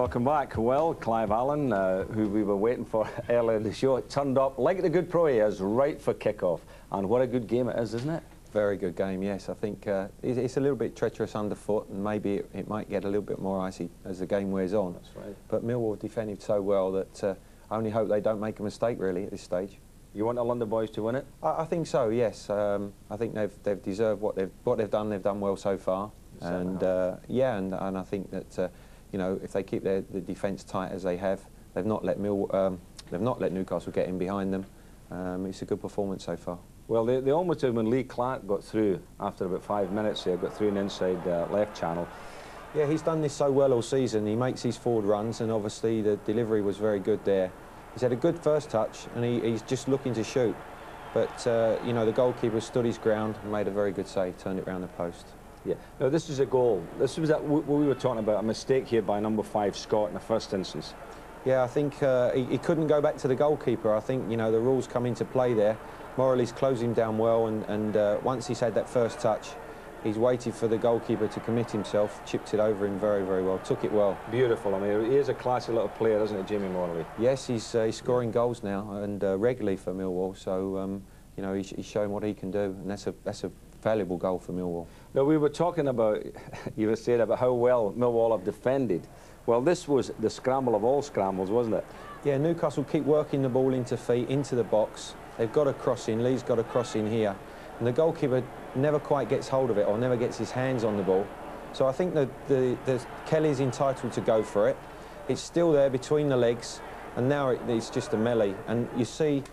Welcome back. Well, Clive Allen, who we were waiting for earlier in the show, turned up like the good pro he is, right for kick-off. And what a good game it is, isn't it? Very good game, yes. I think it's a little bit treacherous underfoot, and maybe it might get a little bit more icy as the game wears on. That's right. But Millwall defended so well that I only hope they don't make a mistake, really, at this stage. You want the London boys to win it? I think so, yes. I think they've deserved what they've done. They've done well so far, and yeah, and I think that you know, if they keep the defence tight as they have, they've not let Newcastle get in behind them. It's a good performance so far. Well, they almost did when Lee Clark got through after about 5 minutes here, got through an inside left channel. Yeah, he's done this so well all season. He makes his forward runs, and obviously the delivery was very good there. He's had a good first touch, and he's just looking to shoot. But, you know, the goalkeeper stood his ground and made a very good save, turned it round the post. Yeah, no, this was a goal. This was what we were talking about, a mistake here by number 5, Scott, in the first instance. Yeah, I think he couldn't go back to the goalkeeper. I think, you know, the rules come into play there. Moralee's closed him down well, and once he's had that first touch, he's waited for the goalkeeper to commit himself, chipped it over him very, very well, took it well. Beautiful. I mean, he is a classy little player, isn't he, Jamie Moralee? Yes, he's scoring goals now, and regularly for Millwall, so, you know, he's showing what he can do, and that's a valuable goal for Millwall. Now, we were talking about, you were saying about how well Millwall have defended. Well, this was the scramble of all scrambles, wasn't it? Yeah, Newcastle keep working the ball into feet, into the box. They've got a cross in, Lee's got a cross in here, and the goalkeeper never quite gets hold of it or never gets his hands on the ball. So I think that Kelly's entitled to go for it. It's still there between the legs, and now it's just a melee. And you see,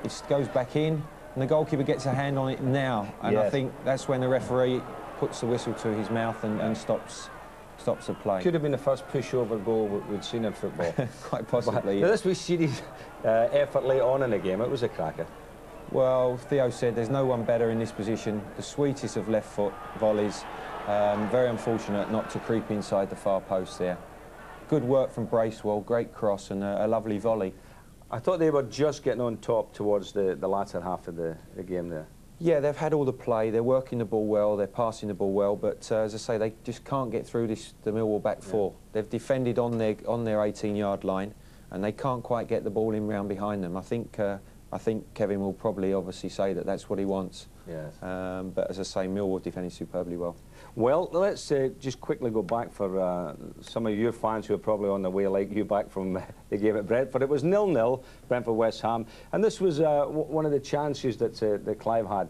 it goes back in, and the goalkeeper gets a hand on it now. And yes. I think that's when the referee puts the whistle to his mouth and stops the play. Could have been the first pushover goal we'd seen in football. Quite possibly, yeah. This was Sheedy's effort late on in the game. It was a cracker. Well, Theo said there's no one better in this position. The sweetest of left foot volleys. Very unfortunate not to creep inside the far post there. Good work from Bracewell, great cross and a lovely volley. I thought they were just getting on top towards the latter half of the game there. Yeah, they've had all the play, they're working the ball well, they're passing the ball well, but as I say, they just can't get through the Millwall back four. Yeah. They've defended on their 18-yard line, and they can't quite get the ball in round behind them. I think Kevin will probably obviously say that that's what he wants. Yes. But as I say, Millwall defended superbly well. Well, let's just quickly go back for some of your fans who are probably on the way like you back from the game at Brentford. It was 0-0, Brentford-West Ham, and this was one of the chances that Clive had.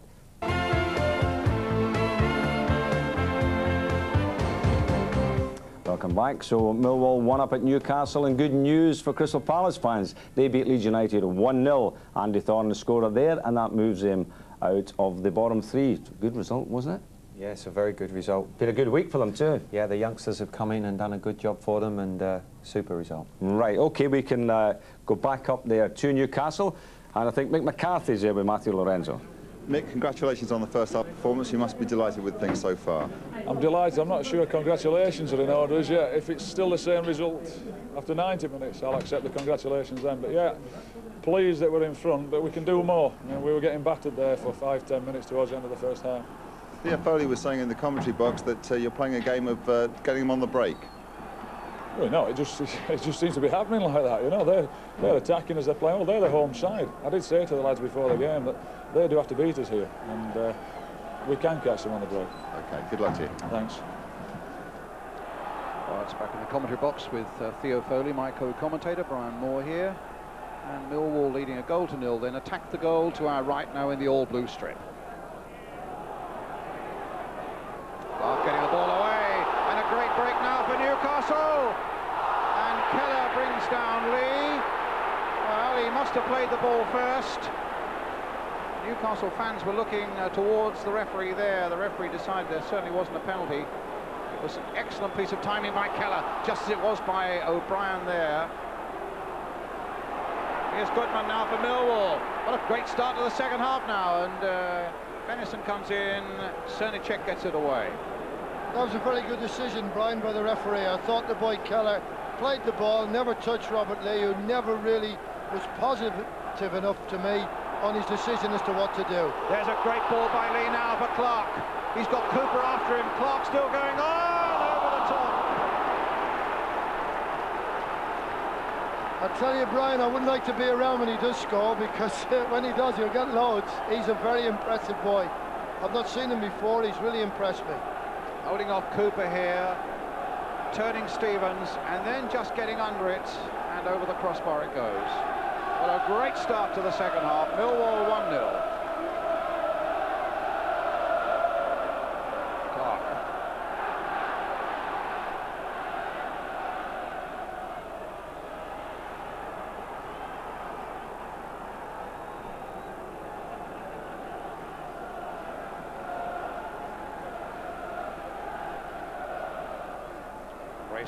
Welcome back. So Millwall won up at Newcastle, and good news for Crystal Palace fans. They beat Leeds United 1-0. Andy Thorne, the scorer there, and that moves them out of the bottom 3. Good result, wasn't it? Yes, a very good result. Been a good week for them too. Yeah, the youngsters have come in and done a good job for them, and super result. Right, OK, we can go back up there to Newcastle, and I think Mick McCarthy's there with Matthew Lorenzo. Mick, congratulations on the first half performance. You must be delighted with things so far. I'm delighted. I'm not sure congratulations are in order as yet. If it's still the same result after 90 minutes, I'll accept the congratulations then. But yeah, pleased that we're in front, but we can do more. You know, we were getting battered there for 5-10 minutes towards the end of the first half. Theo Foley was saying in the commentary box that you're playing a game of getting them on the break. Well, no, it just seems to be happening like that. You know, they're attacking as they're playing. Well, they're the home side. I did say to the lads before the game that they do have to beat us here, and we can catch them on the break. OK, good luck to you. Thanks. Well, it's back in the commentary box with Theo Foley, my co-commentator, Brian Moore here, and Millwall leading 1-0, then attack the goal to our right now in the all-blue strip. Clark getting the ball away, and a great break now for Newcastle. And Keller brings down Lee. Well, he must have played the ball first. Newcastle fans were looking towards the referee there. The referee decided there certainly wasn't a penalty. It was an excellent piece of timing by Keller, just as it was by O'Brien there. Here's Goodman now for Millwall. What a great start to the second half now, and Benison comes in, Cernicek gets it away. That was a very good decision, Brian, by the referee. I thought the boy Keller played the ball, never touched Robert Lee, who never really was positive enough to me on his decision as to what to do. There's a great ball by Lee now for Clark. He's got Cooper after him. Clark still going on over the top. I tell you, Brian, I wouldn't like to be around when he does score, because when he does, he'll get loads. He's a very impressive boy. I've not seen him before. He's really impressed me. Holding off Cooper here, turning Stevens, and then just getting under it, and over the crossbar it goes. What a great start to the second half. Millwall 1-0.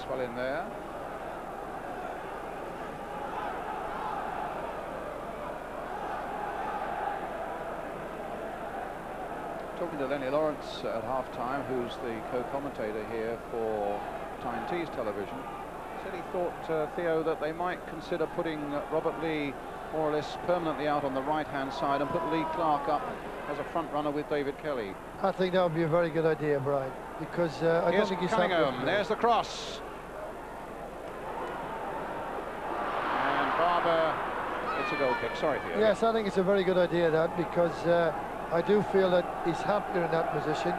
Well in there. Talking to Lenny Lawrence at half-time, who's the co-commentator here for TNT's television, said he thought, Theo, that they might consider putting Robert Lee more or less permanently out on the right-hand side and put Lee Clark up as a front runner with David Kelly. I think that would be a very good idea, Brian, because I don't think he's Cunningham. There's the cross. It's a goal kick. Sorry, Theo. Yes, I think it's a very good idea, that, because I do feel that he's happier in that position,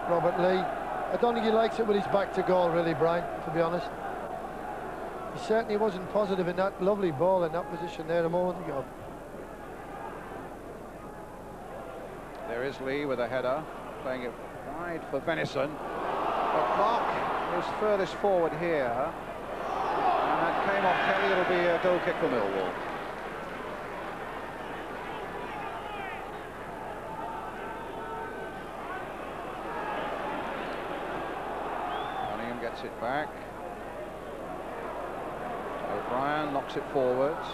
Robert Lee. I don't think he likes it with his back to goal, really, Brian, to be honest. He certainly wasn't positive in that lovely ball in that position there a moment ago. There is Lee with a header, playing it wide for Venison. But Clark is furthest forward here. Came off Kelly. It'll be a goal kick for Millwall. Cunningham gets it back. O'Brien knocks it forwards.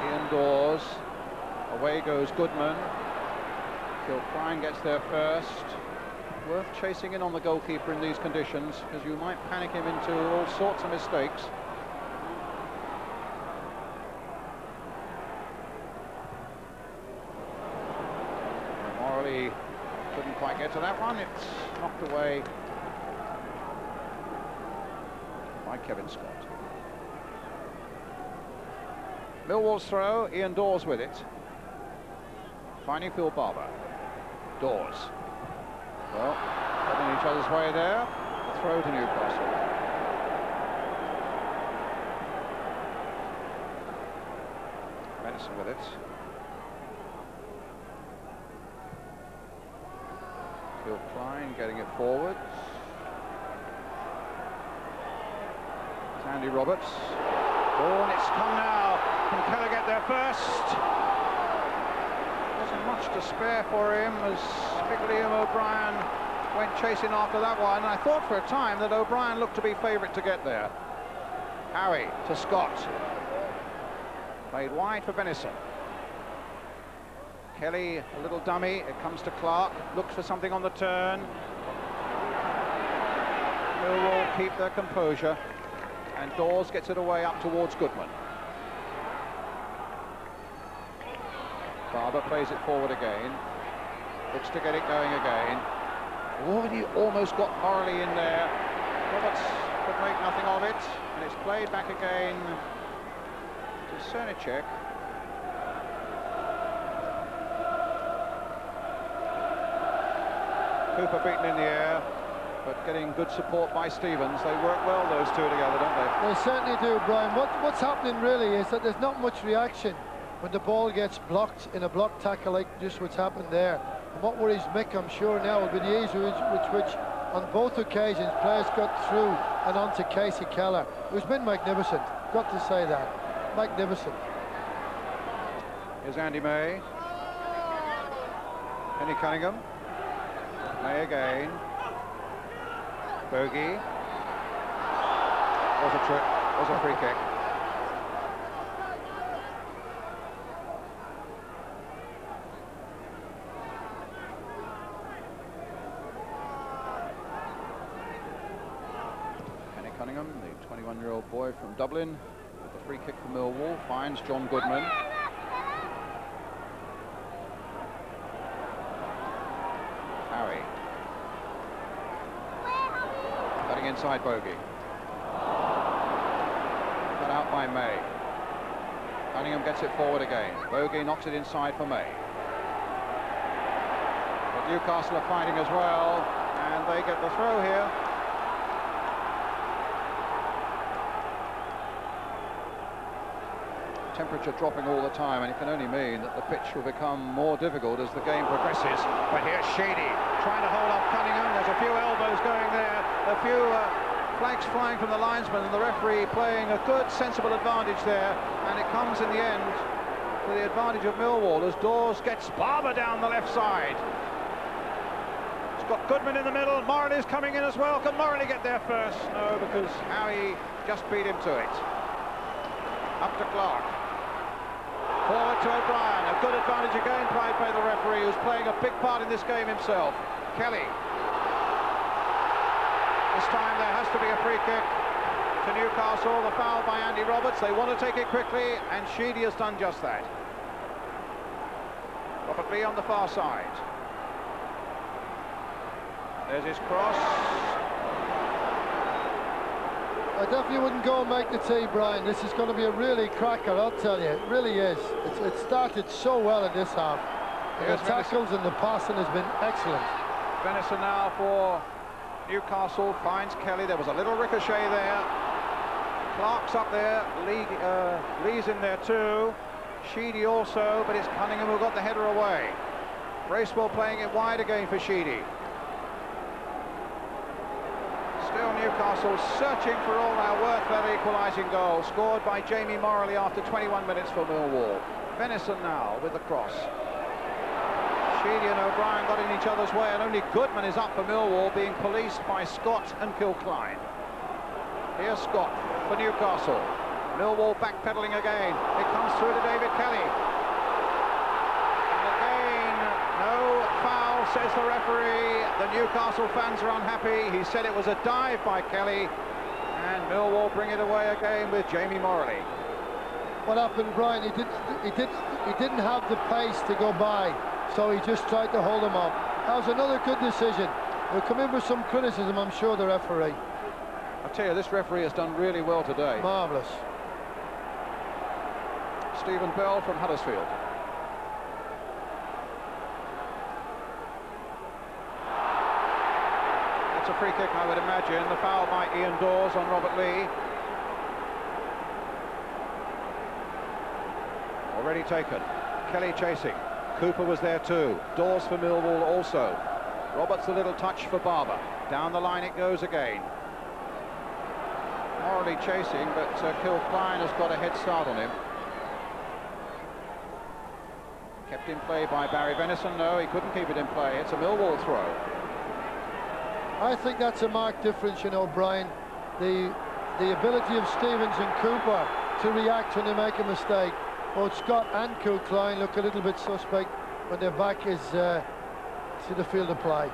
Ian Dawes. Away goes Goodman. Kilprine gets there first. Worth chasing in on the goalkeeper in these conditions, because you might panic him into all sorts of mistakes. Moralee couldn't quite get to that one. It's knocked away by Kevin Scott. Millwall's throw, Ian Dawes with it. Finding Phil Barber. Dawes. Well, got in each other's way there. Throw to Newcastle. Venison with it. Phil Klein getting it forwards. It's Andy Roberts. Oh, and it's come now. Can Keller get there first? Wasn't much to spare for him as big Liam O'Brien went chasing after that one. And I thought for a time that O'Brien looked to be favourite to get there. Howie to Scott. Played wide for Venison. Kelly, a little dummy. It comes to Clark. Looks for something on the turn. Millwall keep their composure. And Dawes gets it away up towards Goodman. Barber plays it forward again. Looks to get it going again. Oh, he almost got Moralee in there. Roberts could make nothing of it. And it's played back again to Cernicek. Cooper beaten in the air, but getting good support by Stevens. They work well, those two together, don't they? They certainly do, Brian. What's happening really is that there's not much reaction when the ball gets blocked in a block tackle like just what's happened there. And what worries Mick, I'm sure now, will be the ease with which on both occasions players got through and onto Casey Keller, who's been magnificent. Got to say that. Magnificent. Here's Andy May. Kenny Cunningham. May again. Bogey. Was a trip. Was a free kick. Kenny Cunningham, the 21-year-old boy from Dublin, with the free kick for Millwall, finds John Goodman. Howie. Cutting inside Bogey. Cut out by May. Cunningham gets it forward again. Bogey knocks it inside for May. But Newcastle are fighting as well, and they get the throw here. Temperature dropping all the time, and it can only mean that the pitch will become more difficult as the game progresses. But here's Sheedy trying to hold off Cunningham. There's a few elbows going there, a few flags flying from the linesman, and the referee playing a good, sensible advantage there. And it comes in the end to the advantage of Millwall as Dawes gets Barber down the left side. It's got Goodman in the middle. Moralee is coming in as well. Can Moralee get there first? No, because Howie just beat him to it. Up to Clark. Forward to O'Brien, a good advantage again played by the referee, who's playing a big part in this game himself. Kelly. This time there has to be a free kick to Newcastle, the foul by Andy Roberts. They want to take it quickly, and Sheedy has done just that. Robert Lee on the far side. There's his cross. I definitely wouldn't go and make the tee, Brian. This is going to be a really cracker, I'll tell you. It really is. It started so well in this half. The tackles and the passing has been excellent. Venison now for Newcastle, finds Kelly. There was a little ricochet there. Clark's up there. Lee's in there too. Sheedy also, but it's Cunningham who got the header away. Bracewell playing it wide again for Sheedy. Still Newcastle searching for all their worth their equalising goal, scored by Jamie Moralee after 21 minutes for Millwall. Venison now with the cross. Sheedy and O'Brien got in each other's way, and only Goodman is up for Millwall, being policed by Scott and Kilcline. Here's Scott for Newcastle. Millwall backpedaling again. It comes through to David Kelly. And again, no foul, says the referee. The Newcastle fans are unhappy. He said it was a dive by Kelly, and Millwall bring it away again with Jamie Moralee. What happened, Brian? He didn't have the pace to go by, so he just tried to hold him up. That was another good decision. He'll come in with some criticism, I'm sure, the referee. I tell you, this referee has done really well today. Marvellous. Stephen Bell from Huddersfield. That's a free kick, I would imagine. The foul by Ian Dawes on Robert Lee. Already taken. Kelly chasing. Cooper was there too. Dawes for Millwall also. Roberts a little touch for Barber. Down the line it goes again. Moralee chasing, but Kilcline has got a head start on him. Kept in play by Barry Venison. No, he couldn't keep it in play. It's a Millwall throw. I think that's a marked difference, you know, Brian. The ability of Stevens and Cooper to react when they make a mistake. Both Scott and Kilcline look a little bit suspect when their back is to the field of play.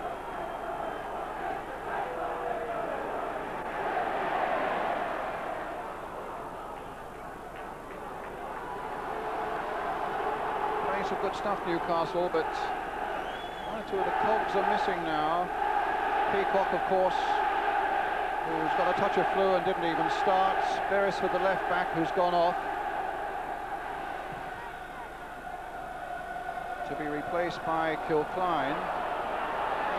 Playing some good stuff, Newcastle, but one or two of the cogs are missing now. Peacock, of course, who's got a touch of flu and didn't even start. Ferris with the left back, who's gone off. To be replaced by Kilcline.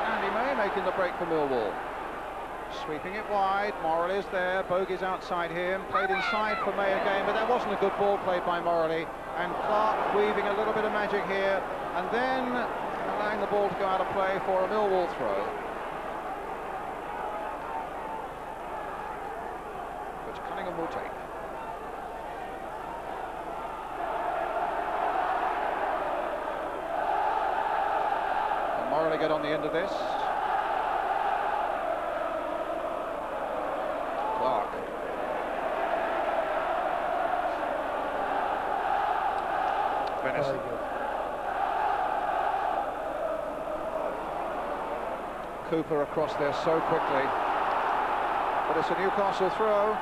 Andy May making the break for Millwall. Sweeping it wide. Moralee is there. Bogey's outside him. Played inside for May again, but that wasn't a good ball played by Moralee. And Clark weaving a little bit of magic here, and then allowing the ball to go out of play for a Millwall throw. Which Cunningham will take. Moralee get on the end of this. Clark. Venison. Cooper across there so quickly. But it's a Newcastle throw.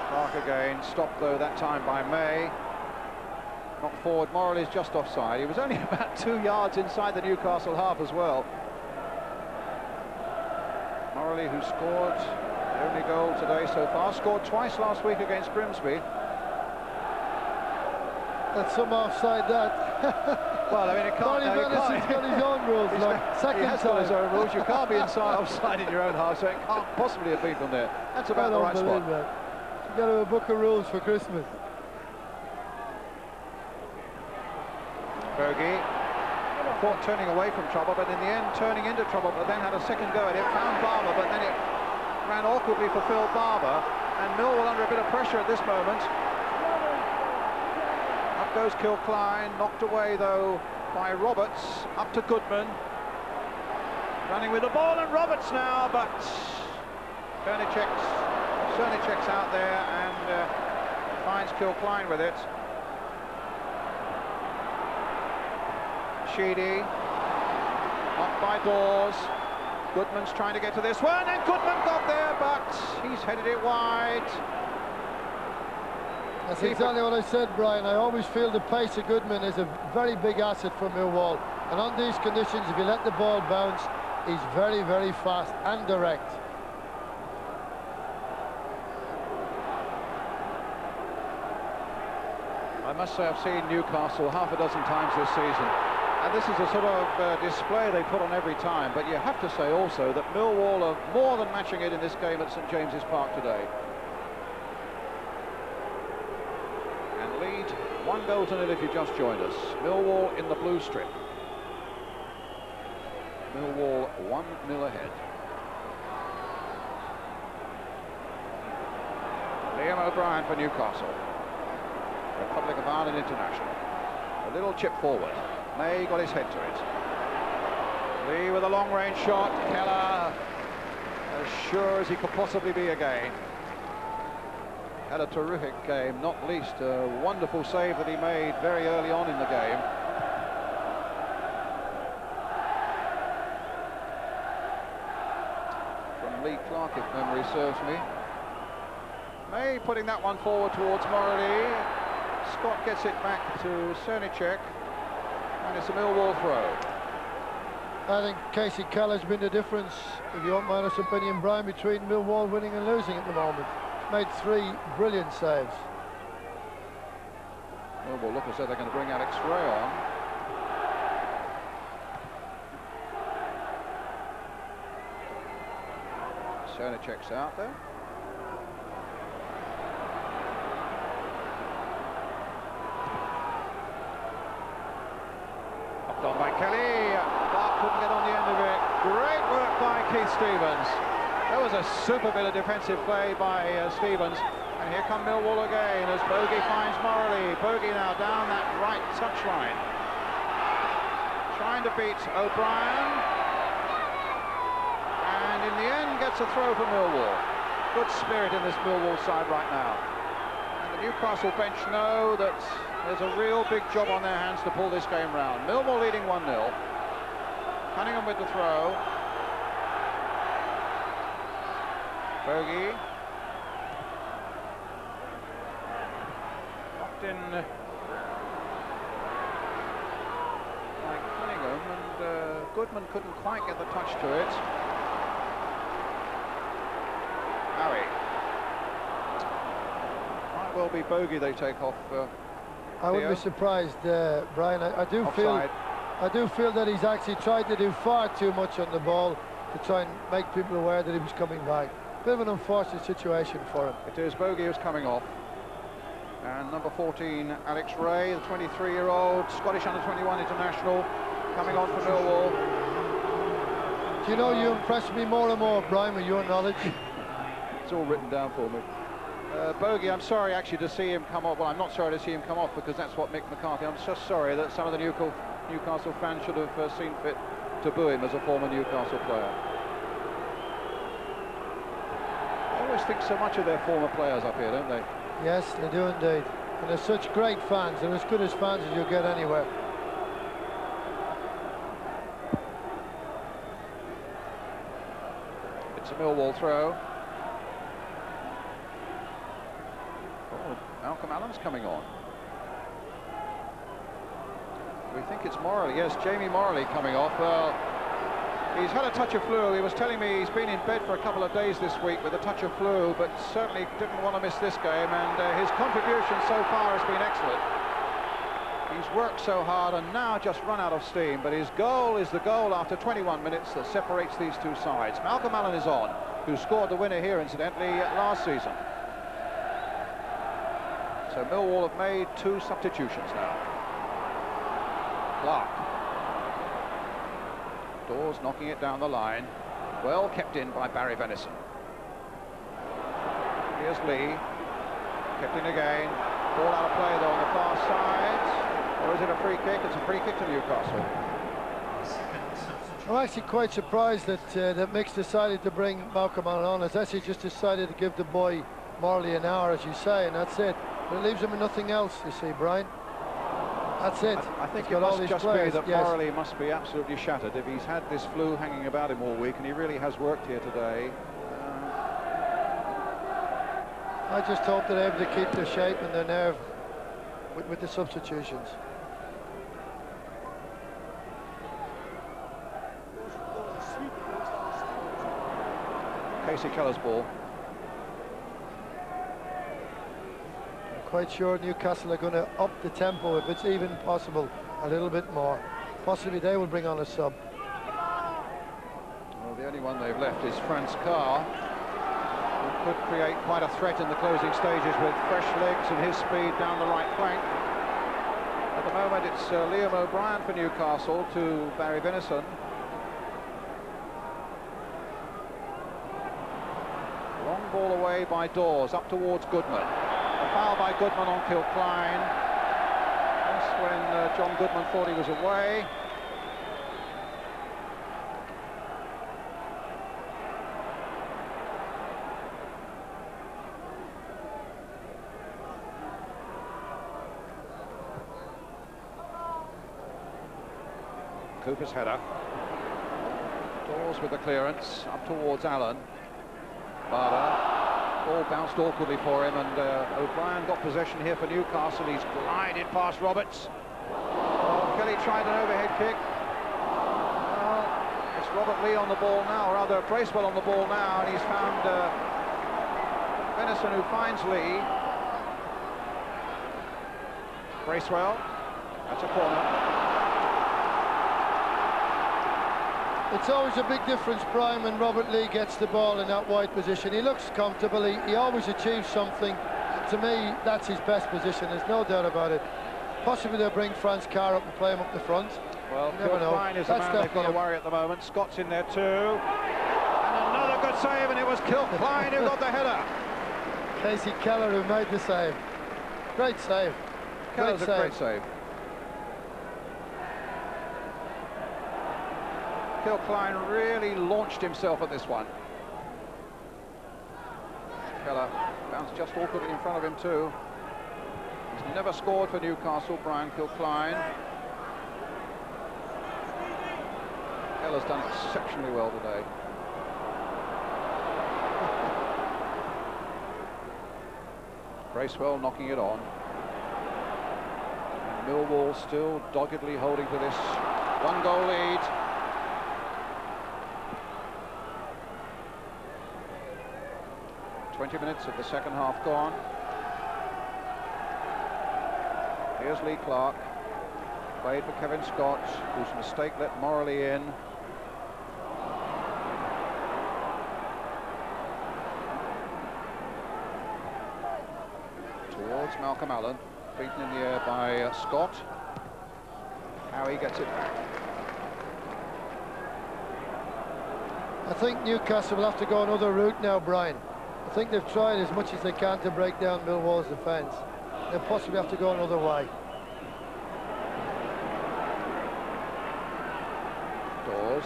Clark again, stopped though that time by May. Knocked forward. Moralee's just offside. He was only about 2 yards inside the Newcastle half as well. Moralee, who scored the only goal today so far, scored twice last week against Grimsby. That's some offside, that. Well, I mean, it can't. Barney Vennison's got his own rules. Second he has got his own rules. You can't be inside offside in your own half, so it can't possibly have been from there. That's about the right spot. You've got to have a book of rules for Christmas. Bogey thought turning away from trouble, but in the end turning into trouble, but then had a second go at it, found Barber, but then it ran awkwardly for Phil Barber, and Millwall under a bit of pressure at this moment. Up goes Kilcline, knocked away though by Roberts, up to Goodman. Running with the ball, and Roberts now, but Cernicek's out there and finds Kilcline with it. Sheedy, off by Dawes. Goodman's trying to get to this one, and Goodman got there, but he's headed it wide. That's exactly what I said, Brian. I always feel the pace of Goodman is a very big asset for Millwall. And on these conditions, if you let the ball bounce, he's very, very fast and direct. I must say I've seen Newcastle half a dozen times this season. And this is a sort of display they put on every time, but you have to say also that Millwall are more than matching it in this game at St James's Park today. And lead 1-0 if you just joined us. Millwall in the blue strip. Millwall 1-0 ahead. Liam O'Brien for Newcastle. Republic of Ireland international. A little chip forward. May got his head to it. Lee with a long-range shot. Keller as sure as he could possibly be again. Had a terrific game, not least a wonderful save that he made very early on in the game. From Lee Clark, if memory serves me. May putting that one forward towards Moralee. Scott gets it back to Cernicek. And it's a Millwall throw. I think Casey Keller's been the difference, if you want my honest opinion, Brian, between Millwall winning and losing at the moment. Made 3 brilliant saves. Millwall look as though they're going to bring Alex Ray on. Cernicek's out there. Done by Kelly. Clark couldn't get on the end of it. Great work by Keith Stevens. That was a super bit of defensive play by Stevens. And here come Millwall again as Bogey finds Moralee. Bogey now down that right touchline. Trying to beat O'Brien. And in the end gets a throw for Millwall. Good spirit in this Millwall side right now. And the Newcastle bench know that there's a real big job on their hands to pull this game round. Millwall leading 1-0. Cunningham with the throw. Bogey. Knocked in by Cunningham, and Goodman couldn't quite get the touch to it. Harry. Might well be Bogey they take off. I wouldn't be surprised, Brian. I do feel that he's actually tried to do far too much on the ball to try and make people aware that he was coming back. Bit of an unfortunate situation for him. It is Bogey who's coming off. And number 14, Alex Ray, the 23-year-old Scottish under-21 international, coming on for Millwall. Do you know, you impress me more and more, Brian, with your knowledge. It's all written down for me. Bogey, I'm sorry actually to see him come off. Well, I'm not sorry to see him come off because that's what Mick McCarthy. I'm just sorry that some of the Newcastle fans should have seen fit to boo him as a former Newcastle player. They always think so much of their former players up here, don't they? Yes, they do indeed. And they're such great fans. They're as good as fans as you'll get anywhere. It's a Millwall throw. Malcolm Allen's coming on. We think it's Moralee. Yes, Jamie Moralee coming off. Well, He's had a touch of flu. He was telling me he's been in bed for a couple of days this week with a touch of flu, but certainly didn't want to miss this game, and his contribution so far has been excellent. He's worked so hard and now just run out of steam, but his goal is the goal after 21 minutes that separates these two sides. Malcolm Allen is on, who scored the winner here, incidentally, last season. So Millwall have made 2 substitutions now. Clark. Dawes knocking it down the line. Well kept in by Barry Venison. Here's Lee. Kept in again. Ball out of play though on the far side. Or is it a free kick? It's a free kick to Newcastle. I'm actually quite surprised that that Mick's decided to bring Malcolm Allen on. It's actually just decided to give the boy Moralee an hour, as you say, and that's it. But it leaves him with nothing else, you see, Brian. That's it. I think it must just be that Moralee must be absolutely shattered if he's had this flu hanging about him all week, and he really has worked here today. I just hope they're able to keep their shape and their nerve with the substitutions. Casey Keller's ball. I'm quite sure Newcastle are going to up the tempo, if it's even possible, a little bit more. Possibly they will bring on a sub. Well, the only one they've left is Franz Carr, who could create quite a threat in the closing stages with fresh legs and his speed down the right flank. At the moment, it's Liam O'Brien for Newcastle to Barry Venison. Long ball away by Dawes, up towards Goodman. A foul by Goodman on Kilcline. That's when John Goodman thought he was away. Cooper's header. Dawes with the clearance, up towards Allen. Bada. Ball bounced awkwardly for him, and O'Brien got possession here for Newcastle. He's glided past Roberts. Oh, Kelly tried an overhead kick. Well, it's Robert Lee on the ball now, or rather Bracewell on the ball now, and he's found Venison, who finds Lee. Bracewell. That's a corner. It's always a big difference, Brian, when Robert Lee gets the ball in that wide position. He looks comfortable, he always achieves something. To me, that's his best position, there's no doubt about it. Possibly they'll bring Franz Carr up and play him up the front. Well, Kilcline is the man they've got to worry at the moment. Scott's in there too. And another good save, and it was Kilcline who got the header. Casey Keller who made the save. Great save. Keller's a great save. Kilcline really launched himself at this one. Keller bounced just awkwardly in front of him too. He's never scored for Newcastle, Brian Kilcline. Keller's done exceptionally well today. Bracewell knocking it on. And Millwall still doggedly holding to this one-goal lead. "20 minutes of the second half gone. Here's Lee Clark, played for Kevin Scott, whose mistake let Moralee in. Towards Malcolm Allen, beaten in the air by Scott. How he gets it back. I think Newcastle will have to go another route now, Brian. I think they've tried as much as they can to break down Millwall's defence. They'll possibly have to go another way. Dawes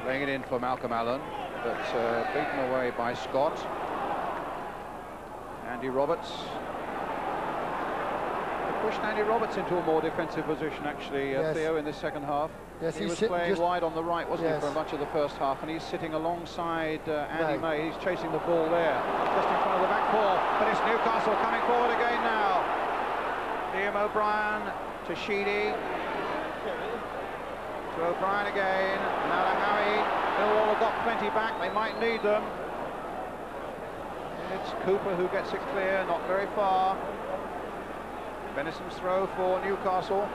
laying it in for Malcolm Allen, but beaten away by Scott. Andy Roberts. They pushed Andy Roberts into a more defensive position, actually, yes. Theo, in this second half. Yes, he was playing wide on the right, wasn't he, for much of the first half, and he's sitting alongside Andy May. He's chasing the ball there, just in front of the back four, but it's Newcastle coming forward again now. Liam O'Brien to Sheedy. To O'Brien again. Now to Harry. Millwall have got plenty back. They might need them. It's Cooper who gets it clear, not very far. Benison's throw for Newcastle.